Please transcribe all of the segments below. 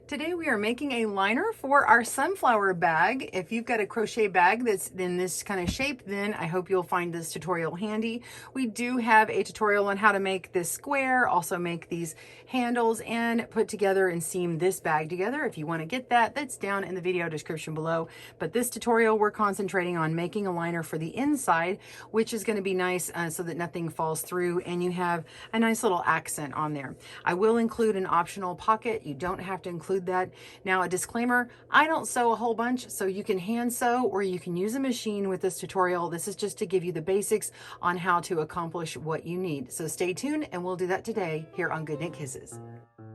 Today we are making a liner for our sunflower bag. If you've got a crochet bag that's in this kind of shape, then I hope you'll find this tutorial handy. We do have a tutorial on how to make this square, also make these handles and put together and seam this bag together. If you want to get that, that's down in the video description below. But this tutorial, we're concentrating on making a liner for the inside, which is going to be nice so that nothing falls through and you have a nice little accent on there. I will include an optional pocket. You don't have to include that. Now, a disclaimer, I don't sew a whole bunch, so you can hand sew or you can use a machine with this tutorial. This is just to give you the basics on how to accomplish what you need. So stay tuned and we'll do that today here on GoodKnit Kisses.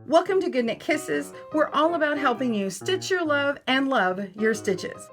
Welcome to GoodKnit Kisses. We're all about helping you stitch your love and love your stitches.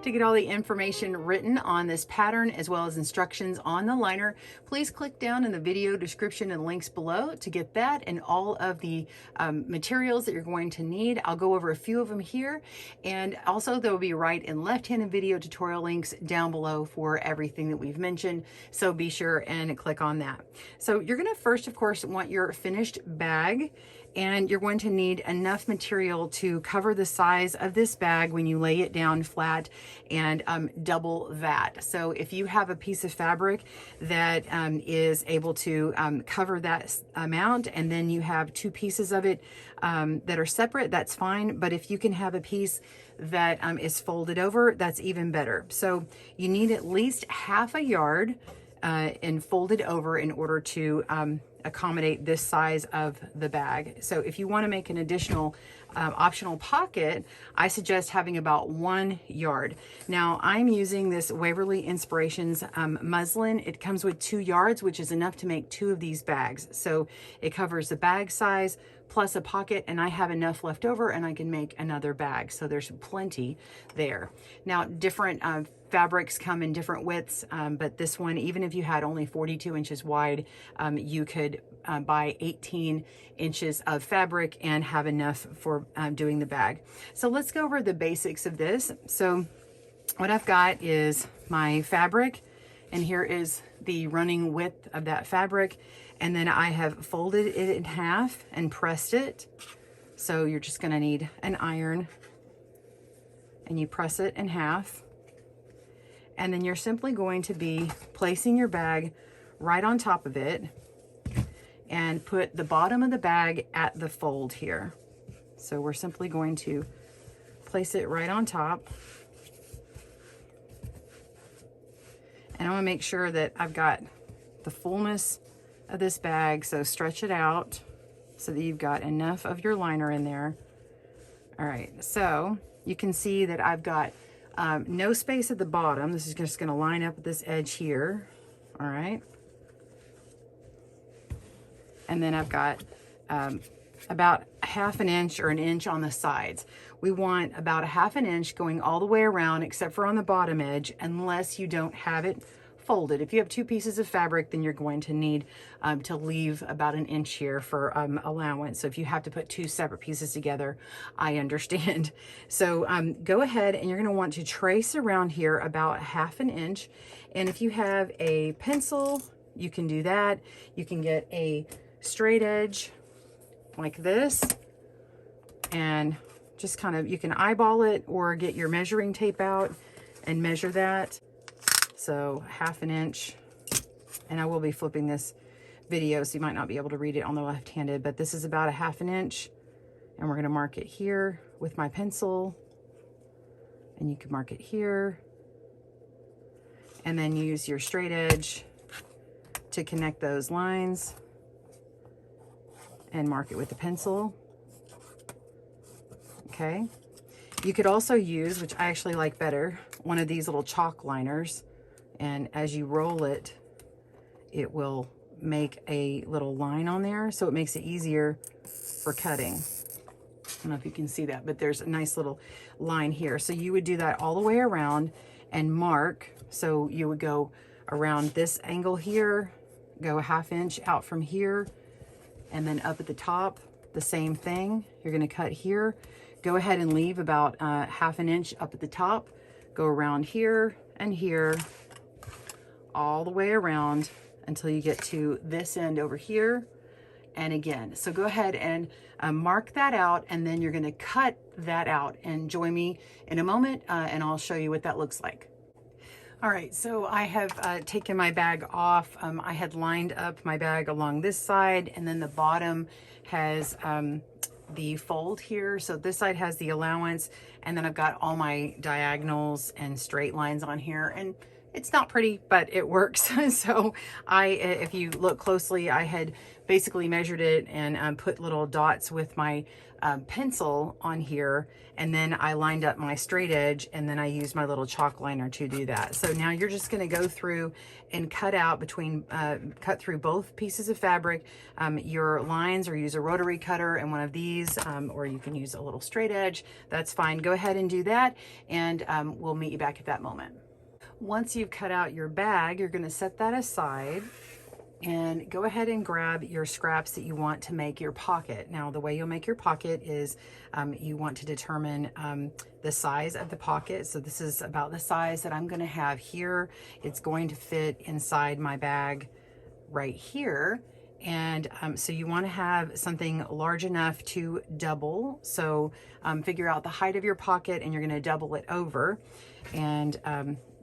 To get all the information written on this pattern as well as instructions on the liner, please click down in the video description and links below to get that and all of the materials that you're going to need. I'll go over a few of them here, and also there will be right and left-handed video tutorial links down below for everything that we've mentioned, so be sure and click on that. So you're going to first, of course, want your finished bag, and you're going to need enough material to cover the size of this bag when you lay it down flat, and double that. So if you have a piece of fabric that is able to cover that amount, and then you have two pieces of it that are separate, that's fine. But if you can have a piece that is folded over, that's even better. So you need at least half a yard and folded over in order to accommodate this size of the bag. So if you want to make an additional optional pocket, I suggest having about 1 yard. Now I'm using this Waverly Inspirations muslin. It comes with 2 yards, which is enough to make 2 of these bags. So it covers the bag size plus a pocket, and I have enough left over and I can make another bag. So there's plenty there. Now different fabrics come in different widths, but this one, even if you had only 42 inches wide, you could buy 18 inches of fabric and have enough for doing the bag. So let's go over the basics of this. So what I've got is my fabric, and here is the running width of that fabric. And then I have folded it in half and pressed it. So you're just gonna need an iron, and you press it in half. And then you're simply going to be placing your bag right on top of it and put the bottom of the bag at the fold here. So we're simply going to place it right on top. And I want to make sure that I've got the fullness of this bag, so stretch it out so that you've got enough of your liner in there. All right, so you can see that I've got no space at the bottom. This is just going to line up with this edge here. All right. And then I've got about 1/2 inch or 1 inch on the sides. We want about 1/2 inch going all the way around, except for on the bottom edge, unless you don't have it folded. If you have 2 pieces of fabric, then you're going to need to leave about 1 inch here for allowance. So if you have to put 2 separate pieces together, I understand. So go ahead and you're going to want to trace around here about 1/2 inch. And if you have a pencil, you can do that. You can get a straight edge like this and just kind of, you can eyeball it or get your measuring tape out and measure that. So 1/2 inch, and I will be flipping this video, so you might not be able to read it on the left-handed, but this is about 1/2 inch, and we're going to mark it here with my pencil, and you can mark it here, and then use your straight edge to connect those lines, and mark it with the pencil. Okay. You could also use, which I actually like better, one of these little chalk liners. And as you roll it, it will make a little line on there. So it makes it easier for cutting. I don't know if you can see that, but there's a nice little line here. So you would do that all the way around and mark. So you would go around this angle here, go 1/2 inch out from here, and then up at the top, the same thing. You're gonna cut here. Go ahead and leave about 1/2 inch up at the top. Go around here and here, all the way around until you get to this end over here. and again. So go ahead and mark that out, and then you're going to cut that out, and join me in a moment and I'll show you what that looks like. All right, so I have taken my bag off. I had lined up my bag along this side, and then the bottom has the fold here. So this side has the allowance, and then I've got all my diagonals and straight lines on here, and it's not pretty, but it works. So if you look closely, I had basically measured it and put little dots with my pencil on here, and then I lined up my straight edge, and then I used my little chalk liner to do that. So now you're just going to go through and cut out cut through both pieces of fabric, your lines, or use a rotary cutter and one of these, or you can use a little straight edge. That's fine. Go ahead and do that, and we'll meet you back at that moment. Once you've cut out your bag, you're going to set that aside and go ahead and grab your scraps that you want to make your pocket. Now, the way you'll make your pocket is you want to determine the size of the pocket. So this is about the size that I'm going to have here. It's going to fit inside my bag right here. And so you want to have something large enough to double. So figure out the height of your pocket, and you're going to double it over. And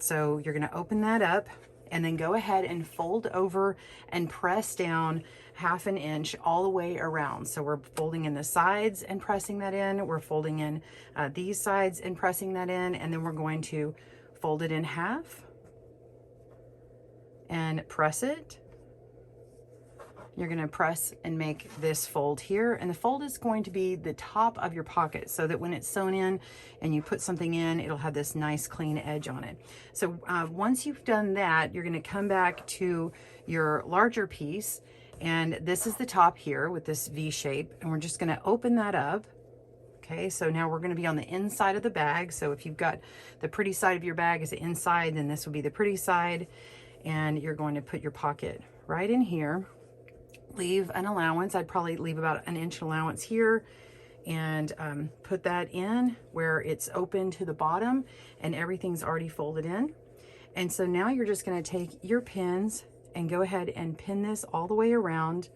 so you're going to open that up, and then go ahead and fold over and press down 1/2 inch all the way around. So we're folding in the sides and pressing that in. We're folding in these sides and pressing that in, and then we're going to fold it in half and press it. You're going to press and make this fold here, and the fold is going to be the top of your pocket, so that when it's sewn in and you put something in, it'll have this nice clean edge on it. So once you've done that, you're going to come back to your larger piece, and this is the top here with this V shape, and we're just going to open that up. Okay, so now we're going to be on the inside of the bag. So if you've got the pretty side of your bag is the inside, then this will be the pretty side, and you're going to put your pocket right in here. Leave an allowance. I'd probably leave about 1 inch allowance here, and put that in where it's open to the bottom and everything's already folded in. And so now you're just going to take your pins and go ahead and pin this all the way around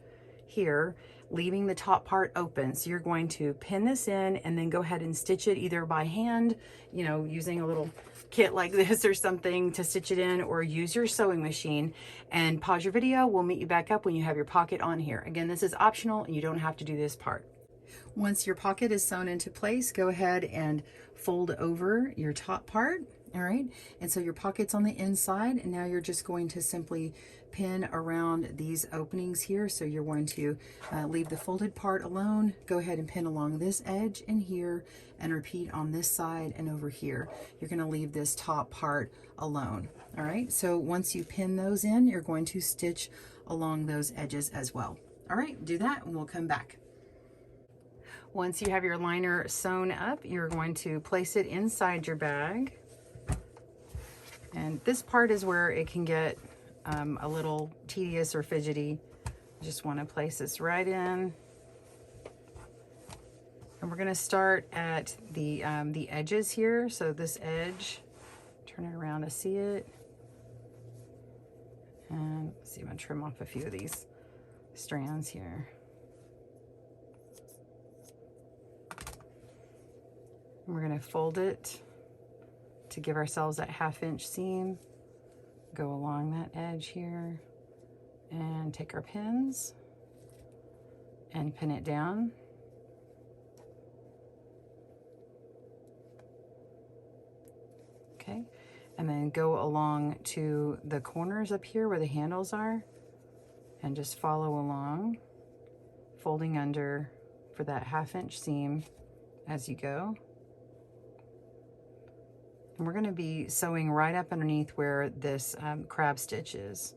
here, leaving the top part open. So you're going to pin this in and then go ahead and stitch it either by hand, you know, using a little kit like this or something to stitch it in, or use your sewing machine, and pause your video. We'll meet you back up when you have your pocket on here. Again, this is optional and you don't have to do this part. Once your pocket is sewn into place, go ahead and fold over your top part. All right, and so your pocket's on the inside, and now you're just going to simply pin around these openings here. So you're going to leave the folded part alone, go ahead and pin along this edge and here, and repeat on this side and over here. You're going to leave this top part alone. All right, so once you pin those in, you're going to stitch along those edges as well. All right, do that and we'll come back. Once you have your liner sewn up, you're going to place it inside your bag. And this part is where it can get a little tedious or fidgety. You just want to place this right in. And we're going to start at the edges here. So this edge, turn it around to see it. And let's see, I'm going to trim off a few of these strands here. And we're going to fold it to give ourselves that 1/2 inch seam. Go along that edge here and take our pins and pin it down. Okay, and then go along to the corners up here where the handles are and just follow along, folding under for that 1/2 inch seam as you go. And we're going to be sewing right up underneath where this crab stitch is.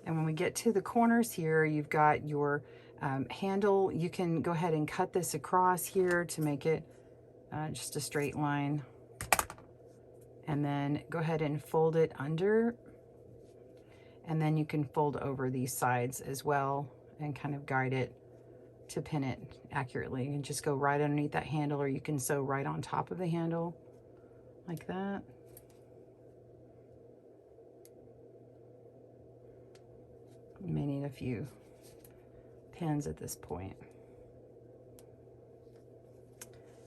And when we get to the corners here, you've got your handle. You can go ahead and cut this across here to make it just a straight line. And then go ahead and fold it under. And then you can fold over these sides as well and kind of guide it to pin it accurately, and just go right underneath that handle, or you can sew right on top of the handle like that. You may need a few pins at this point.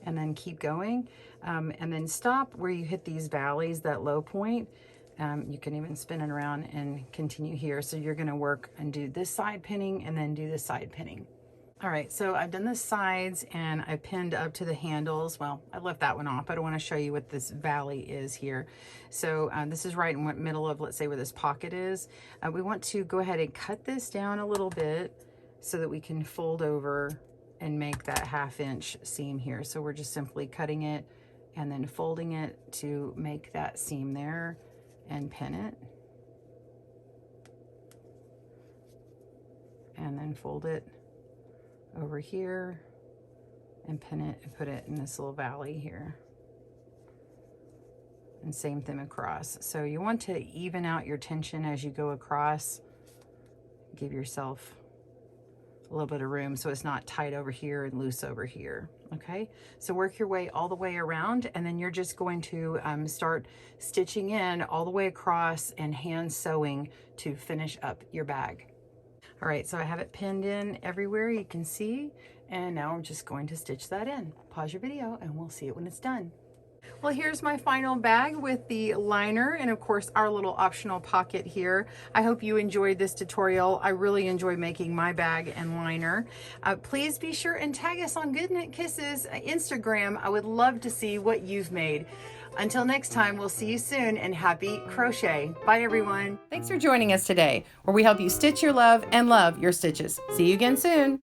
And then keep going, and then stop where you hit these valleys, that low point. You can even spin it around and continue here. So you're gonna work and do this side pinning and then do the side pinning. All right, so I've done the sides and I pinned up to the handles. Well, I left that one off. I don't want to show you what this valley is here. So this is right in the middle of, let's say, where this pocket is. We want to go ahead and cut this down a little bit so that we can fold over and make that 1/2 inch seam here. So we're just simply cutting it and then folding it to make that seam there and pin it. And then fold it over here and pin it and put it in this little valley here. And same thing across. So you want to even out your tension as you go across. Give yourself a little bit of room so it's not tight over here and loose over here. Okay, so work your way all the way around, and then you're just going to start stitching in all the way across and hand sewing to finish up your bag. All right, so I have it pinned in everywhere you can see, and now I'm just going to stitch that in. Pause your video and we'll see it when it's done. Well, here's my final bag with the liner and of course our little optional pocket here. I hope you enjoyed this tutorial. I really enjoy making my bag and liner. Please be sure and tag us on GoodKnit Kisses Instagram. I would love to see what you've made. Until next time, we'll see you soon, and happy crochet. Bye, everyone. Thanks for joining us today, where we help you stitch your love and love your stitches. See you again soon.